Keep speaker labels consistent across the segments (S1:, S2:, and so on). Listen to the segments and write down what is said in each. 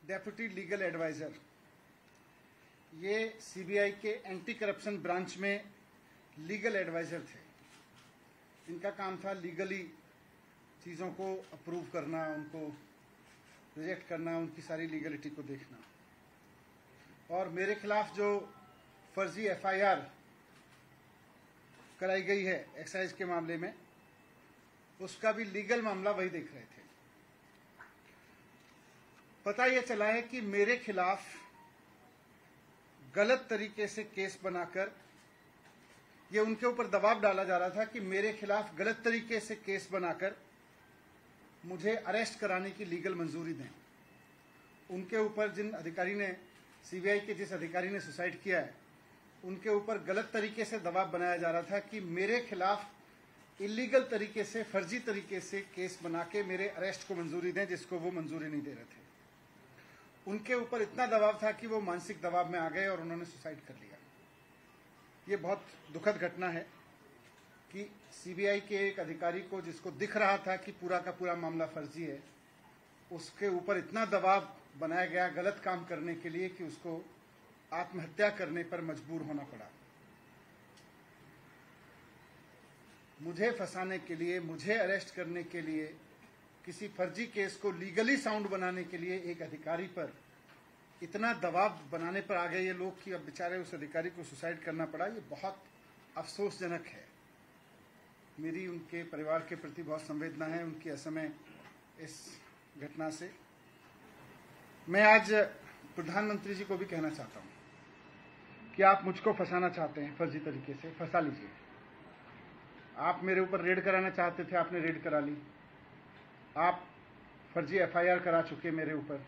S1: Deputy legal adviser, ये CBI के anti corruption branch में लीगल एडवाइजर थे। इनका काम था लीगली चीज़ों को अप्रूव करना, उनको रिजेक्ट करना, उनकी सारी लीगलिटी को देखना। और मेरे खिलाफ जो फर्जी एफआईआर कराई गई है एक्साइज के मामले में, उसका भी लीगल मामला वही देख रहे थे। पता यह चला है कि मेरे खिलाफ गलत तरीके से केस बनाकर ये उनके ऊपर दबाव डाला जा रहा था कि मेरे खिलाफ गलत तरीके से केस बनाकर मुझे अरेस्ट कराने की लीगल मंजूरी दें। उनके ऊपर जिन अधिकारी ने, सीबीआई के जिस अधिकारी ने सुसाइड किया है, उनके ऊपर गलत तरीके से दबाव बनाया जा रहा था कि मेरे खिलाफ इलीगल तरीके से, फर्जी तरीके से केस बना के मेरे अरेस्ट को मंजूरी दें, जिसको वो मंजूरी नहीं दे रहे थे। उनके ऊपर इतना दबाव था कि वो मानसिक दबाव में आ गए और उन्होंने सुसाइड कर लिया। ये बहुत दुखद घटना है कि सीबीआई के एक अधिकारी को, जिसको दिख रहा था कि पूरा का पूरा मामला फर्जी है, उसके ऊपर इतना दबाव बनाया गया गलत काम करने के लिए कि उसको आत्महत्या करने पर मजबूर होना पड़ा। मुझे फंसाने के लिए, मुझे अरेस्ट करने के लिए, किसी फर्जी केस को लीगली साउंड बनाने के लिए एक अधिकारी पर इतना दबाव बनाने पर आ गए ये लोग कि अब बेचारे उस अधिकारी को सुसाइड करना पड़ा। ये बहुत अफसोसजनक है। मेरी उनके परिवार के प्रति बहुत संवेदना है, उनकी असमय इस घटना से। मैं आज प्रधानमंत्री जी को भी कहना चाहता हूं कि आप मुझको फंसाना चाहते हैं फर्जी तरीके से, फंसा लीजिए। आप मेरे ऊपर रेड कराना चाहते थे, आपने रेड करा ली। आप फर्जी एफआईआर करा चुके मेरे ऊपर।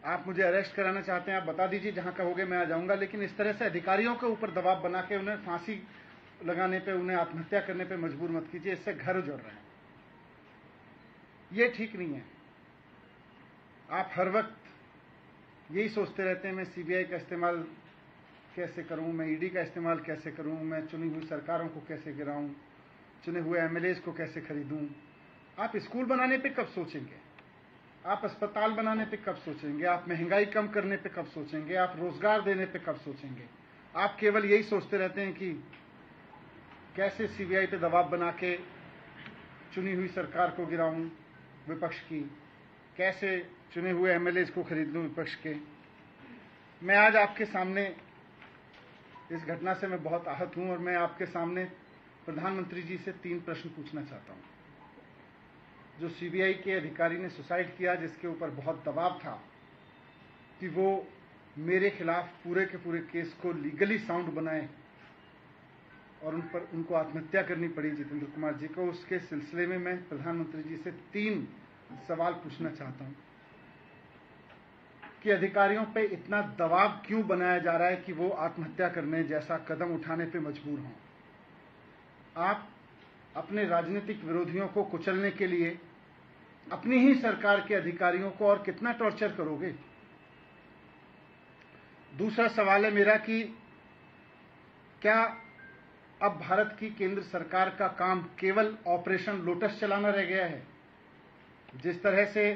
S1: आप मुझे अरेस्ट कराना चाहते हैं, आप बता दीजिए, जहां कहोगे मैं आ जाऊंगा। लेकिन इस तरह से अधिकारियों के ऊपर दबाव बना के उन्हें फांसी लगाने पे, उन्हें आत्महत्या करने पे मजबूर मत कीजिए। इससे घर उजड़ रहे हैं। ये ठीक नहीं है। आप हर वक्त यही सोचते रहते हैं, मैं सीबीआई का इस्तेमाल कैसे करूं, मैं ईडी का इस्तेमाल कैसे करूं, मैं चुनी हुई सरकारों को कैसे गिराऊं, चुने हुए एमएलएज को कैसे खरीदूं। आप स्कूल बनाने पे कब सोचेंगे? आप अस्पताल बनाने पे कब सोचेंगे? आप महंगाई कम करने पे कब सोचेंगे? आप रोजगार देने पे कब सोचेंगे? आप केवल यही सोचते रहते हैं कि कैसे सीबीआई पे दबाव बना के चुनी हुई सरकार को गिराऊं विपक्ष की, कैसे चुने हुए एमएलएज को खरीद लूं विपक्ष के। मैं आज आपके सामने, इस घटना से मैं बहुत आहत हूं और मैं आपके सामने प्रधानमंत्री जी से 3 प्रश्न पूछना चाहता हूं। जो सीबीआई के अधिकारी ने सुसाइड किया, जिसके ऊपर बहुत दबाव था कि वो मेरे खिलाफ पूरे के पूरे केस को लीगली साउंड बनाए और उनको आत्महत्या करनी पड़ी जितेंद्र कुमार जी को, उसके सिलसिले में मैं प्रधानमंत्री जी से 3 सवाल पूछना चाहता हूं कि अधिकारियों पे इतना दबाव क्यों बनाया जा रहा है कि वो आत्महत्या करने जैसा कदम उठाने पे मजबूर हों। आप अपने राजनीतिक विरोधियों को कुचलने के लिए अपनी ही सरकार के अधिकारियों को और कितना टॉर्चर करोगे? दूसरा सवाल है मेरा कि क्या अब भारत की केंद्र सरकार का काम केवल ऑपरेशन लोटस चलाना रह गया है? जिस तरह से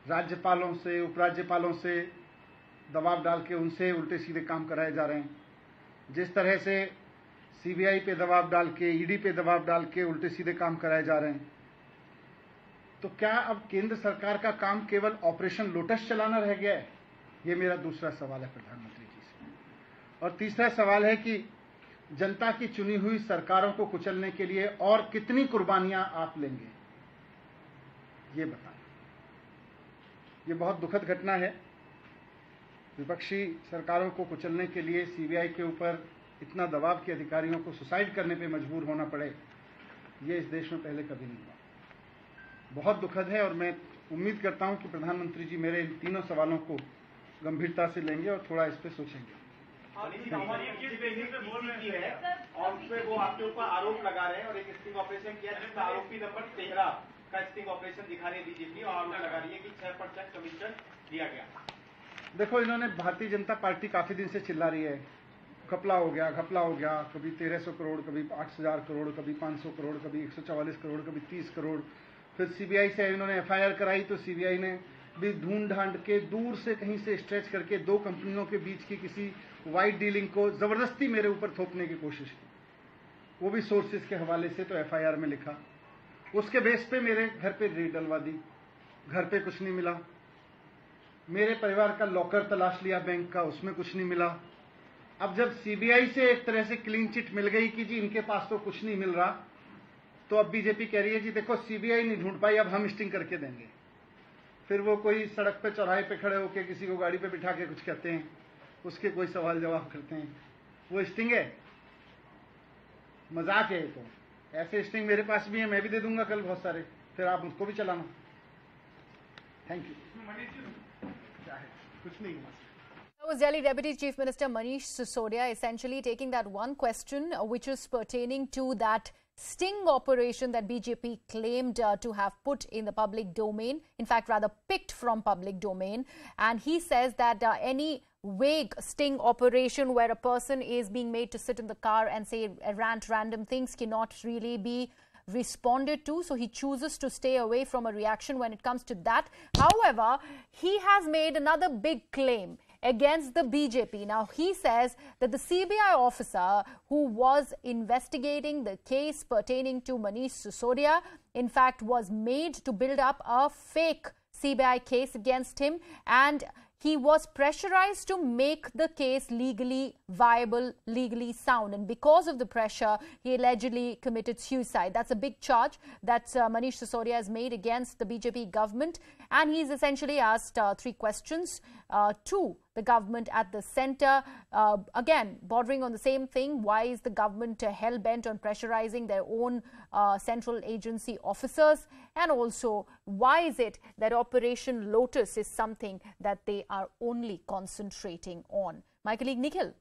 S1: राज्यपालों से, उपराज्यपालों से दबाव डाल के उनसे उल्टे सीधे काम कराए जा रहे हैं, जिस तरह से सीबीआई पे दबाव डाल के, ईडी पे दबाव डाल के उल्टे सीधे काम कराए जा रहे हैं, तो क्या अब केंद्र सरकार का काम केवल ऑपरेशन लोटस चलाना रह गया है? ये मेरा दूसरा सवाल है प्रधानमंत्री जी से। और तीसरा सवाल है कि जनता की चुनी हुई सरकारों को कुचलने के लिए और कितनी कुर्बानियां आप लेंगे, ये बताएं। ये बहुत दुखद घटना है। विपक्षी सरकारों को कुचलने के लिए सीबीआई के ऊपर इतना दबाव कि अधिकारियों को सुसाइड करने पे मजबूर होना पड़े, ये इस देश में पहले कभी नहीं हुआ। बहुत दुखद है और मैं उम्मीद करता हूं कि प्रधानमंत्री जी मेरे इन 3 सवालों को गंभीरता से लेंगे और थोड़ा इस पे सोचेंगे।
S2: और उसमें वो आपके ऊपर आरोप लगा रहे हैं और एक स्टिंग ऑपरेशन किया जिसमें आरोपी नंबर 13 का स्टिंग ऑपरेशन दिखा रही है डीजीपी और आरोप लगा रही है कि 6% कमीशन दिया गया।
S1: देखो, इन्होंने, भारतीय जनता पार्टी काफी दिन से चिल्ला रही है, घपला हो गया, घपला हो गया। कभी 1300 करोड़, कभी 8000 करोड़, कभी 500 करोड़, कभी 144 करोड़, कभी 30 करोड़। फिर सीबीआई से इन्होंने एफआईआर कराई तो सीबीआई ने भी ढूंढ ढांड के दूर से कहीं से स्ट्रेच करके दो कंपनियों के बीच की किसी वाइट डीलिंग को जबरदस्ती मेरे ऊपर थोपने की कोशिश की, वो भी सोर्सेज के हवाले से तो एफआईआर में लिखा। उसके बेस पे मेरे घर पे रेड डलवा दी, घर पे कुछ नहीं मिला। मेरे परिवार का लॉकर तलाश लिया बैंक का, उसमें कुछ नहीं मिला। अब जब सीबीआई से एक तरह से क्लीन चिट मिल गई कि जी इनके पास तो कुछ नहीं मिल रहा, तो अब बीजेपी कह रही है जी देखो सीबीआई नहीं ढूंढ पाई, अब हम स्टिंग करके देंगे। फिर वो कोई सड़क पे चौराहे पे खड़े होकर किसी को गाड़ी पे बिठा के कुछ कहते हैं, उसके कोई सवाल जवाब करते हैं, वो स्टिंग है, मजाक है। तो ऐसे स्टिंग मेरे पास भी है, मैं भी दे दूंगा कल बहुत सारे, फिर आप उसको भी चलाना। Thank you. कुछ नहीं।
S3: That was Delhi Deputy Chief Minister Manish Sisodia essentially taking that one question which is pertaining to that sting operation that BJP claimed to have put in the public domain, in fact rather picked from public domain. And he says that any vague sting operation where a person is being made to sit in the car and say rant random things cannot really be responded to, so he chooses to stay away from a reaction when it comes to that. However, he has made another big claim against the BJP. Now, he says that the CBI officer who was investigating the case pertaining to Manish Sisodia, in fact, was made to build up a fake CBI case against him, and he was pressurized to make the case legally viable, legally sound. And because of the pressure, he allegedly committed suicide. That's a big charge that Manish Sisodia has made against the BJP government. And he's essentially asked three questions to the government at the centre. Again, bordering on the same thing, why is the government hell-bent on pressurizing their own central agency officers? And also, why is it that Operation Lotus is something that they are only concentrating on? My colleague Nikhil